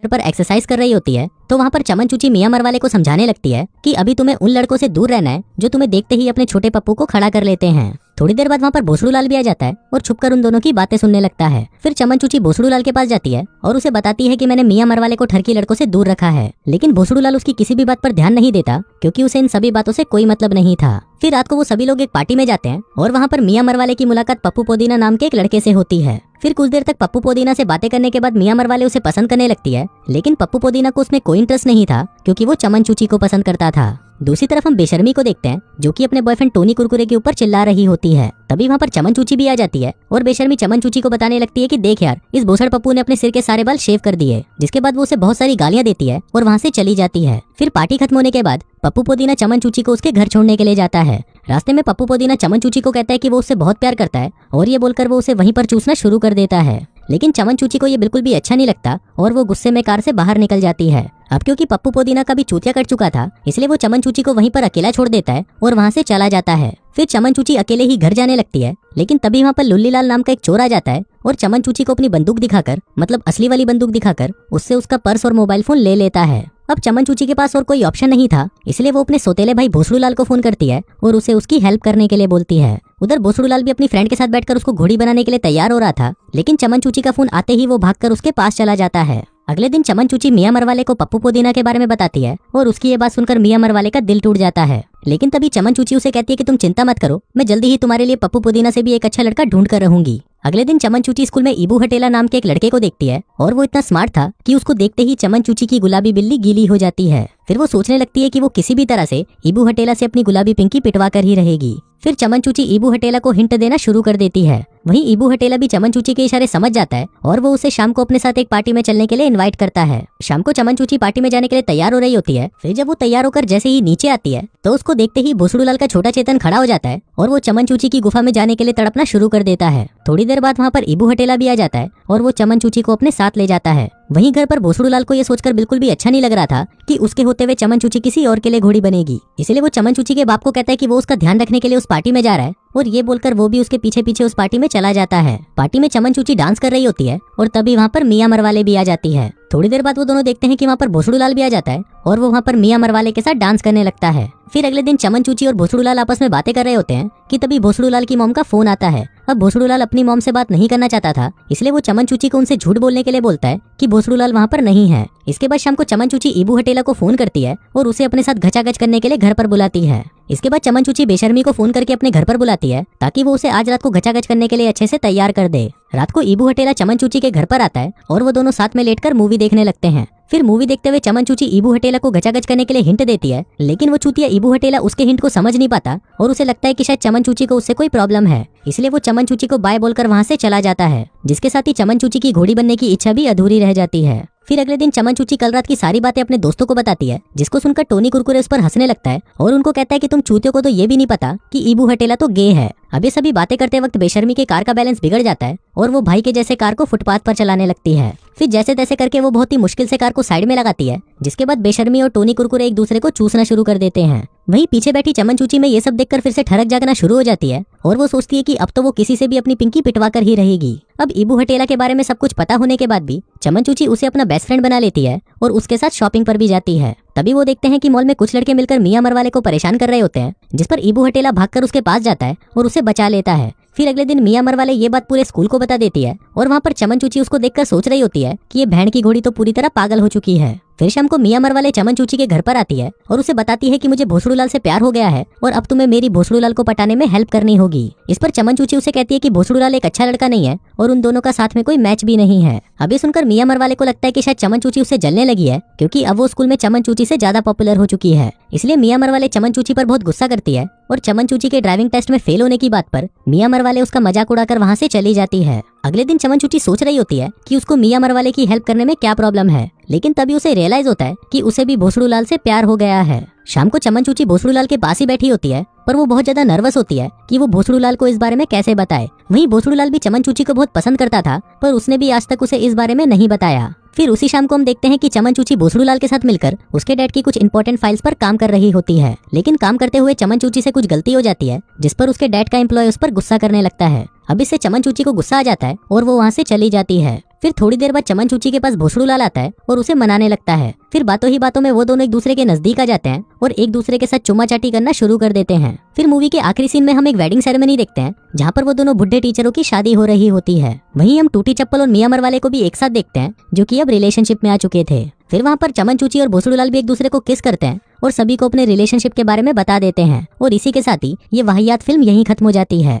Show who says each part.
Speaker 1: घर पर एक्सरसाइज कर रही होती है तो वहाँ पर चमन चूची मियां मरवाले को समझाने लगती है कि अभी तुम्हें उन लड़कों से दूर रहना है जो तुम्हें देखते ही अपने छोटे पप्पू को खड़ा कर लेते हैं। थोड़ी देर बाद वहाँ पर भोसड़ू लाल भी आ जाता है और छुपकर उन दोनों की बातें सुनने लगता है। फिर चमन चूची भोसड़ू लाल के पास जाती है और उसे बताती है कि मैंने मियां मरवाले को ठरकी लड़कों से दूर रखा है। लेकिन भोसड़ू लाल उसकी किसी भी बात पर ध्यान नहीं देता क्योंकि उसे इन सभी बातों से कोई मतलब नहीं था। फिर रात को वो सभी लोग एक पार्टी में जाते हैं और वहाँ पर मियां मरवाले की मुलाकात पप्पू पोदीना नाम के एक लड़के से होती है। फिर कुछ देर तक पप्पू पोदीना से बातें करने के बाद मियां मरवाले उसे पसंद करने लगती है, लेकिन पप्पू पोदीना को उसमें कोई इंटरेस्ट नहीं था क्योंकि वो चमन चूची को पसंद करता था। दूसरी तरफ हम बेशर्मी को देखते हैं जो कि अपने बॉयफ्रेंड टोनी कुरकुरे के ऊपर चिल्ला रही होती है। तभी वहाँ पर चमन चूची भी आ जाती है और बेशर्मी चमन चूची को बताने लगती है कि देख यार, इस भोसड़ पप्पू ने अपने सिर के सारे बाल शेव कर दिए। जिसके बाद वो उसे बहुत सारी गालियां देती है और वहाँ से चली जाती है। फिर पार्टी खत्म होने के बाद पप्पू पोदीना चमन चूची को उसके घर छोड़ने के लिए जाता है। रास्ते में पप्पू पोदीना चमन चूची को कहता है कि वो उससे बहुत प्यार करता है और ये बोलकर वो उसे वहीं पर चूसना शुरू कर देता है। लेकिन चमन चूची को ये बिल्कुल भी अच्छा नहीं लगता और वो गुस्से में कार से बाहर निकल जाती है। अब क्योंकि पप्पू पोदीना का भी चूतिया कट चुका था इसलिए वो चमन चूची को वहीं पर अकेला छोड़ देता है और वहाँ से चला जाता है। फिर चमन चूची अकेले ही घर जाने लगती है, लेकिन तभी वहाँ पर लुल्ली लाल नाम का एक चोर आ जाता है और चमन चूची को अपनी बंदूक दिखाकर, मतलब असली वाली बंदूक दिखाकर, उससे उसका पर्स और मोबाइल फोन ले लेता है। अब चमन चूची के पास और कोई ऑप्शन नहीं था, इसलिए वो अपने सोतेले भाई भोसड़ू लाल को फोन करती है और उसे उसकी हेल्प करने के लिए बोलती है। उधर भोसड़ू लाल भी अपनी फ्रेंड के साथ बैठकर उसको घोड़ी बनाने के लिए तैयार हो रहा था, लेकिन चमन चूची का फोन आते ही वो भागकर उसके पास चला जाता है। अगले दिन चमन चूची मियां मरवाले को पप्पू पोदीना के बारे में बताती है और उसकी ये बात सुनकर मियां मरवाले का दिल टूट जाता है। लेकिन तभी चमन चूची उसे कहती है कि तुम चिंता मत करो, मैं जल्दी ही तुम्हारे लिए पप्पू पोदीना से भी एक अच्छा लड़का ढूंढ कर रहूंगी। अगले दिन चमन चूची स्कूल में ईबू हटेला नाम के एक लड़के को देखती है और वो इतना स्मार्ट था कि उसको देखते ही चमन चूची की गुलाबी बिल्ली गीली हो जाती है। फिर वो सोचने लगती है कि वो किसी भी तरह से ईबू हटेला से अपनी गुलाबी पिंकी पिटवा कर ही रहेगी। फिर चमन चूची ईबू हटेला को हिंट देना शुरू कर देती है। वहीं ईबू हटेला भी चमन चूची के इशारे समझ जाता है और वो उसे शाम को अपने साथ एक पार्टी में चलने के लिए इनवाइट करता है। शाम को चमन चूची पार्टी में जाने के लिए तैयार हो रही होती है। फिर जब वो तैयार होकर जैसे ही नीचे आती है तो उसको देखते ही भोसड़ू लाल का छोटा चेतन खड़ा हो जाता है और वो चमन चूची की गुफा में जाने के लिए तड़पना शुरू कर देता है। थोड़ी देर बाद वहाँ पर ईबू हटेला भी आ जाता है और वो चमन चूची को अपने साथ ले जाता है। वहीं घर पर भोसड़ू लाल को ये सोचकर बिल्कुल भी अच्छा नहीं लग रहा था कि उसके होते हुए चमन चूची किसी और के लिए घोड़ी बनेगी। इसलिए वो चमन चूची के बाप को कहता है कि वो उसका ध्यान रखने के लिए उस पार्टी में जा रहा है और ये बोलकर वो भी उसके पीछे पीछे उस पार्टी में चला जाता है। पार्टी में चमन चूची डांस कर रही होती है और तभी वहाँ पर मियां मरवाले भी आ जाती है। थोड़ी देर बाद वो दोनों देखते हैं कि वहाँ पर भोसड़ू लाल भी आ जाता है और वो वहाँ पर मियां मरवाले के साथ डांस करने लगता है। फिर अगले दिन चमन चूची और भोसड़ू लाल आपस में बातें कर रहे होते हैं कि तभी भोसड़ू लाल की मॉम का फोन आता है। अब भोसड़ू लाल अपनी मॉम से बात नहीं करना चाहता था, इसलिए वो चमन चूची को उनसे झूठ बोलने के लिए बोलता है कि भोसड़ू लाल वहाँ पर नहीं है। इसके बाद शाम को चमन चूची ईबू हटेला को फोन करती है और उसे अपने साथ घचाघच करने के लिए घर पर बुलाती है। इसके बाद चमन चूची बेशर्मी को फोन करके अपने घर पर बुलाती है ताकि वो उसे आज रात को घचाघच करने के लिए अच्छे से तैयार कर दे। रात को ईबू हटेला चमन चूची के घर पर आता है और वो दोनों साथ में लेटकर मूवी देखने लगते हैं। फिर मूवी देखते हुए चमन चूची ईबू हटेला को घचाघच करने के लिए हिंट देती है, लेकिन वो चूतिया ईबू हटेला उसके हिंट को समझ नहीं पाता और उसे लगता है कि शायद चमन चूची को उससे कोई प्रॉब्लम है, इसलिए वो चमन चूची को बाय बोलकर वहाँ से चला जाता है, जिसके साथ ही चमन चूची की घोड़ी बनने की इच्छा भी अधूरी रह जाती है। फिर अगले दिन चमन चूची कल रात की सारी बातें अपने दोस्तों को बताती है, जिसको सुनकर टोनी कुरकुरे उस पर हंसने लगता है और उनको कहता है कि तुम चूतियों को तो ये भी नहीं पता कि ईबू हटेला तो गे है। अब ये सभी बातें करते वक्त बेशर्मी के कार का बैलेंस बिगड़ जाता है और वो भाई के जैसे कार को फुटपाथ पर चलाने लगती है। फिर जैसे तैसे करके वो बहुत ही मुश्किल से कार को साइड में लगाती है, जिसके बाद बेशर्मी और टोनी कुरकुरे एक दूसरे को चूसना शुरू कर देते हैं। वहीं पीछे बैठी चमन चूची में ये सब देखकर फिर से ठरक जागना शुरू हो जाती है और वो सोचती है कि अब तो वो किसी से भी अपनी पिंकी पिटवा कर ही रहेगी। अब ईबू हटेला के बारे में सब कुछ पता होने के बाद भी चमन चूची उसे अपना बेस्ट फ्रेंड बना लेती है और उसके साथ शॉपिंग पर भी जाती है। तभी वो देखते हैं कि मॉल में कुछ लड़के मिलकर मियां मरवाले को परेशान कर रहे होते हैं, जिस पर ईबू हटेला भागकर उसके पास जाता है और उसे बचा लेता है। फिर अगले दिन मियां मरवाले ये बात पूरे स्कूल को बता देती है और वहाँ पर चमन चूची उसको देखकर सोच रही होती है कि ये भेड़ की घोड़ी तो पूरी तरह पागल हो चुकी है। फिर शाम को मियां मरवाले चमन चूची के घर पर आती है और उसे बताती है कि मुझे भोसड़ू लाल से प्यार हो गया है और अब तुम्हें मेरी भोसड़ू लाल को पटाने में हेल्प करनी होगी। इस पर चमन चूची उसे कहती है कि भोसड़ू लाल एक अच्छा लड़का नहीं है और उन दोनों का साथ में कोई मैच भी नहीं है। अभी सुनकर मियां मरवाले को लगता है कि शायद चमन चूची उससे जलने लगी है, क्योंकि अब वो स्कूल में चमन चूची से ज्यादा पॉपुलर हो चुकी है। इसलिए मियां मरवाले चमन चूची पर बहुत गुस्सा करती है और चमन चूची के ड्राइविंग टेस्ट में फेल होने की बात पर मियां मरवाले उसका मजाक उड़ाकर वहाँ से चली जाती है। अगले दिन चमन चूची सोच रही होती है कि उसको मियां मरवाले की हेल्प करने में क्या प्रॉब्लम है, लेकिन तभी उसे रियलाइज होता है कि उसे भी भोसड़ू लाल से प्यार हो गया है। शाम को चमन चूची भोसड़ू लाल के पास ही बैठी होती है, पर वो बहुत ज्यादा नर्वस होती है कि वो भोसड़ू लाल को इस बारे में कैसे बताए। वहीं भोसड़ू लाल भी चमन चूची को बहुत पसंद करता था, पर उसने भी आज तक उसे इस बारे में नहीं बताया। फिर उसी शाम को हम देखते हैं कि चमन चूची भोसड़ू लाल के साथ मिलकर उसके डैड की कुछ इंपॉर्टेंट फाइल्स पर काम कर रही होती है, लेकिन काम करते हुए चमन चूची से कुछ गलती हो जाती है, जिस पर उसके डैड का एम्प्लॉय उस पर गुस्सा करने लगता है। अब इससे चमन चूची को गुस्सा आ जाता है और वो वहाँ से चली जाती है। फिर थोड़ी देर बाद चमन चूची के पास भोसड़ू लाल आता है और उसे मनाने लगता है। फिर बातों ही बातों में वो दोनों एक दूसरे के नजदीक आ जाते हैं और एक दूसरे के साथ चुम्मा चाटी करना शुरू कर देते हैं। फिर मूवी के आखिरी सीन में हम एक वेडिंग सेरेमनी देखते हैं जहाँ पर वो दोनों बुढ़े टीचरों की शादी हो रही होती है। वहीं हम टूटी चप्पल और मियां मर वाले को भी एक साथ देखते हैं जो कि अब रिलेशनशिप में आ चुके थे। फिर वहाँ पर चमन चूची और भोसड़ू लाल भी एक दूसरे को किस करते हैं और सभी को अपने रिलेशनशिप के बारे में बता देते हैं और इसी के साथ ही ये वाहियात फिल्म यहीं खत्म हो जाती है।